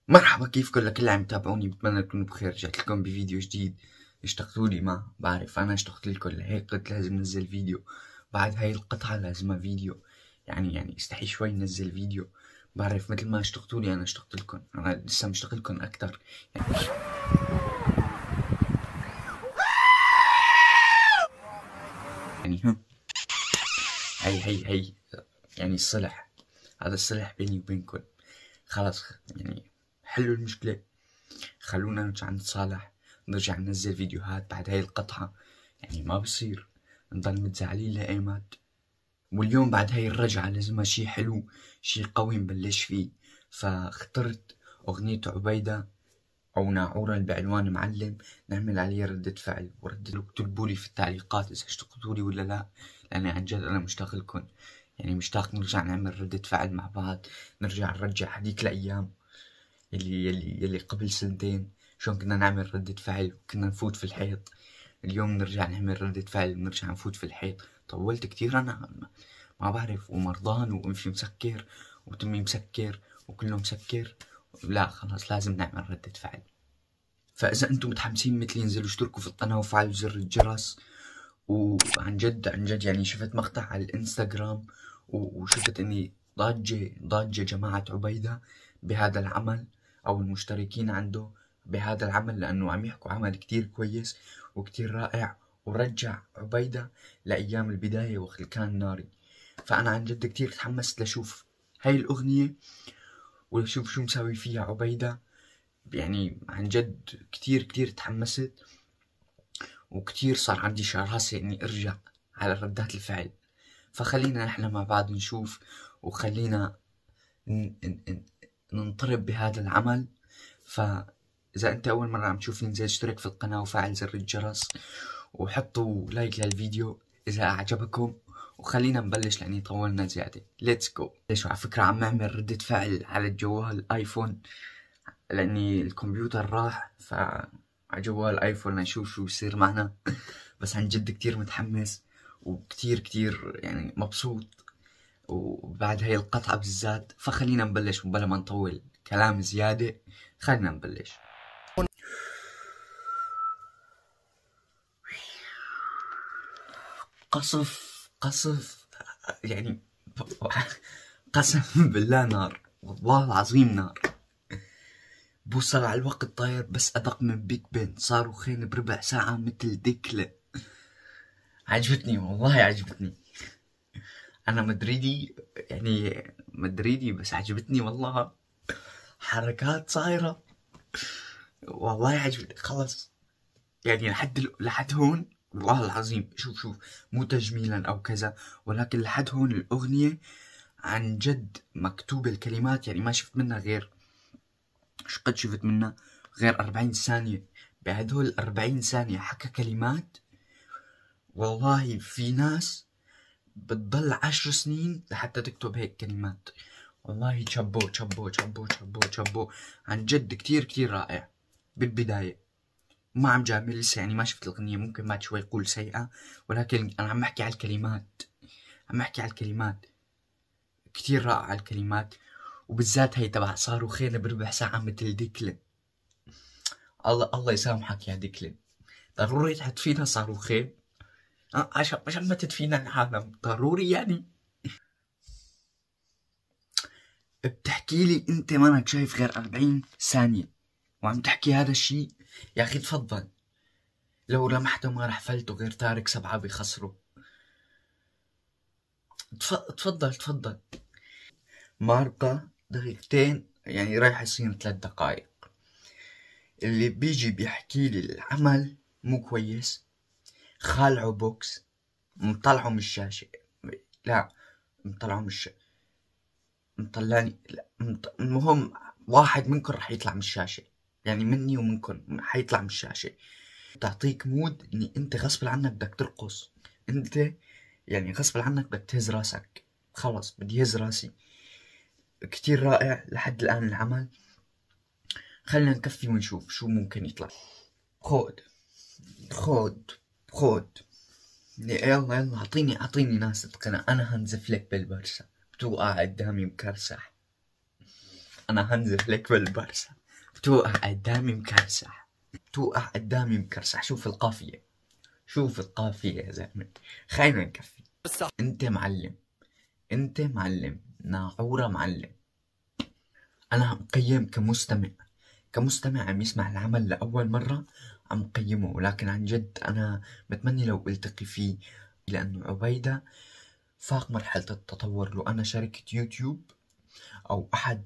مرحبا، كيفكن لكل اللي عم يتابعوني؟ بتمنى تكونوا بخير. رجعت لكم بفيديو جديد. اشتقتوا لي؟ ما بعرف، انا اشتقت لكم لهيك قلت لازم ننزل فيديو. بعد هاي القطعة لازمها فيديو. يعني استحي شوي ننزل فيديو. بعرف مثل ما اشتقتوا لي انا اشتقت لكم، انا لسه مشتاق لكم اكثر يعني هي يعني الصلح. هذا الصلح بيني وبينكم. خلاص يعني حلوا المشكلة. خلونا نرجع نتصالح، نرجع ننزل فيديوهات بعد هاي القطعة. يعني ما بصير نضل متزعلين لأيمات. واليوم بعد هاي الرجعة لازمها شي حلو، شي قوي نبلش فيه. فاخترت أغنية عبيدة أو ناعورة بعنوان معلم، نعمل عليه ردة فعل اكتبولي في التعليقات إذا اشتقتولي ولا لا، لأني عن جد أنا مشتاق لكم. يعني مشتاق نرجع نعمل ردة فعل مع بعض، نرجع هديك الأيام يلي قبل سنتين. شلون كنا نعمل ردة فعل وكنا نفوت في الحيط. اليوم نرجع نعمل ردة فعل ونرجع نفوت في الحيط. طولت كتير أنا ما بعرف، ومرضان وأنفي مسكر وتمي مسكر وكله مسكر. لا خلاص لازم نعمل ردة فعل. فإذا أنتم متحمسين مثلي انزلوا اشتركوا في القناة وفعلوا زر الجرس. وعن جد عن جد يعني شفت مقطع على الانستغرام وشفت اني ضاجة جماعة عبيدة بهذا العمل، او المشتركين عنده بهذا العمل، لانه عم يحكوا عمل كتير كويس وكتير رائع، ورجع عبيدة لأيام البداية وقت كان ناري. فأنا عن جد كتير تحمست لشوف هاي الأغنية ولشوف شو مساوي فيها عبيدة. يعني عن جد كتير تحمست، وكتير صار عندي شراسة إني أرجع على ردات الفعل. فخلينا نحن مع بعض نشوف، وخلينا ننطرب بهذا العمل. فإذا أنت أول مرة عم تشوفني انزل اشترك في القناة وفعل زر الجرس وحطوا لايك للفيديو إذا أعجبكم. وخلينا نبلش لأني طولنا زيادة. ليتس جو. ليش على فكرة عم أعمل ردة فعل على الجوال آيفون، لأني الكمبيوتر راح، على جوال آيفون نشوف شو يصير معنا. بس عن جد كتير متحمس وكتير يعني مبسوط، وبعد هاي القطعة بالذات. فخلينا نبلش وبلا ما نطول كلام زيادة، خلينا نبلش. قصف يعني قسم بالله نار، والله العظيم نار. بوصل على الوقت طاير بس أدق من بيج بن، صاروخين بربع ساعة مثل دكلة. عجبتني والله عجبتني. أنا مدريدي، يعني مدريدي بس عجبتني والله. حركات صايرة والله عجبتني. خلص يعني لحد هون والله العظيم. شوف مو تجميلا أو كذا، ولكن لحد هون الأغنية عن جد مكتوبة الكلمات. يعني ما شفت منها غير شقد شفت منها غير 40 ثانية. بهدول 40 ثانية حكى كلمات. والله في ناس بتضل 10 سنين لحتى تكتب هيك كلمات. والله تشابو عن جد كتير رائع. بالبداية ما عم جامل لسه، يعني ما شفت الأغنية، ممكن بعد شوي يقول سيئة، ولكن أنا عم أحكي على الكلمات. كتير رائعة الكلمات، وبالذات هي تبع صاروخين بربع ساعة مثل ديكلن. الله يسامحك يا ديكلن، ضروري تحط فينا صاروخين عشان ما تدفينا العالم ضروري يعني. بتحكي لي انت مانك شايف غير 40 ثانية وعم تحكي هذا الشيء؟ يا اخي تفضل، لو لمحته ما رح فلته غير تارك 7 بخسره. تفضل. مارقة دقيقتين، يعني رايح يصير 3 دقايق. اللي بيجي بيحكي لي العمل مو كويس، خالعه بوكس، مطلعه من الشاشة. لا مطلعه من الشاشة، مطلعني. لا المهم واحد منكم رح يطلع من الشاشة، يعني مني ومنكم حيطلع من الشاشة. تعطيك مود اني انت غصب عنك بدك ترقص. انت يعني غصب عنك بدك تهز راسك. خلص بدي هز راسي. كتير رائع لحد الآن العمل. خلينا نكفي ونشوف شو ممكن يطلع. خود يلا اعطيني ناس تقنع. انا هنزف لك بالبرسة بتوقع قدامي مكرسح. أنا هنزل لك بالبرسة، بتوقع قدامي مكرسح، بتوقع قدامي مكرسح. شوف القافية، شوف القافية يا زلمة. خلينا نكفي. أنت معلم، أنت معلم، ناعورة معلم. أنا عم قيم كمستمع عم يسمع العمل لأول مرة، عم قيمه. ولكن عن جد أنا بتمنى لو التقي فيه، لأنه عبيدة فاق مرحلة التطور. لو أنا شركة يوتيوب أو أحد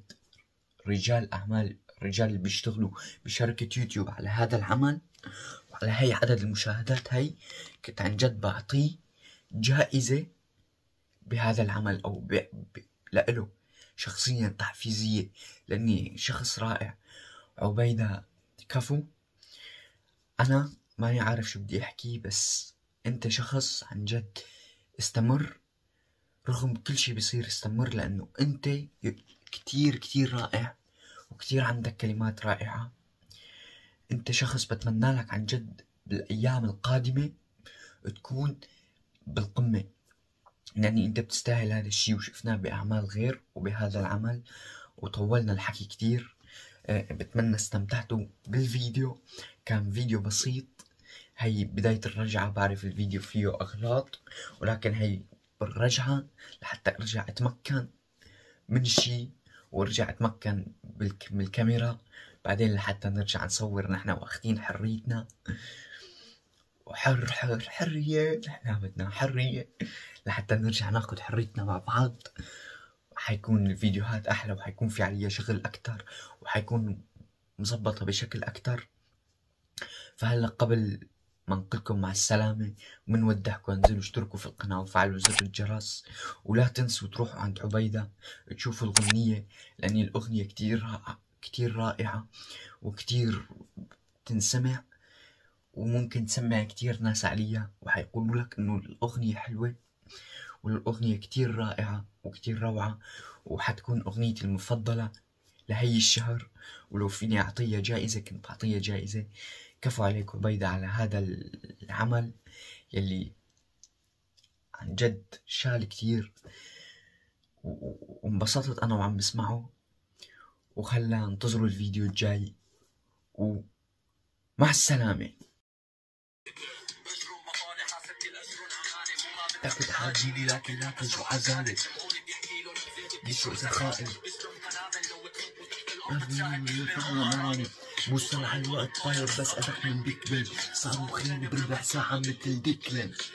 رجال أعمال، الرجال اللي بيشتغلوا بشركة يوتيوب على هذا العمل وعلى هي عدد المشاهدات هي، كنت عن جد بعطيه جائزة بهذا العمل، أو لإله شخصيا تحفيزية، لأني شخص رائع. عبيدة كفو. أنا ماني عارف شو بدي أحكي، بس أنت شخص عن جد استمر، رغم كل شي بيصير استمر، لأنه أنت كتير كتير رائع وكتير عندك كلمات رائعة. أنت شخص بتمنى لك عن جد بالأيام القادمة تكون بالقمة، لأني أنت بتستاهل هذا الشي، وشفناه بأعمال غير وبهذا العمل، وطولنا الحكي كتير. بتمنى استمتعتوا بالفيديو. كان فيديو بسيط، هي بداية الرجعة. بعرف الفيديو فيه أغلاط، ولكن هي بالرجعة لحتى أرجع أتمكن من شي، وارجع أتمكن من الكاميرا، بعدين لحتى نرجع نصور نحن واخدين حريتنا. حرية، نحن بدنا حرية لحتى نرجع ناخد حريتنا مع بعض. حيكون الفيديوهات أحلى، وحيكون في عليها شغل أكتر، وحيكون مزبطة بشكل أكتر. فهلا قبل ما نقولكم مع السلامة ومنودعكم، انزلوا اشتركوا في القناة وفعلوا زر الجرس، ولا تنسوا تروحوا عند عبيدة تشوفوا الأغنية، لأن الأغنية كتير رائعة وكتير تنسمع، وممكن تسمع كتير ناس عليها وحيقولوا لك إنه الأغنية حلوة والأغنية كتير رائعة وكتير روعة، وحتكون أغنيتي المفضلة لهي الشهر. ولو فيني أعطيها جائزة كنت أعطيها جائزة. كفو عليك عبيدة على هذا العمل يلي عن جد شال كتير، وانبسطت أنا وعم بسمعه. وخلى انتظروا الفيديو الجاي، ومع السلامة. تاكد حاجيلي لكن لا تنسوا عزالي بيسوء زخائي مو على الوقت طاير، بس أدق من بيك بن صاروخين بربع ساعة مثل ديكلين.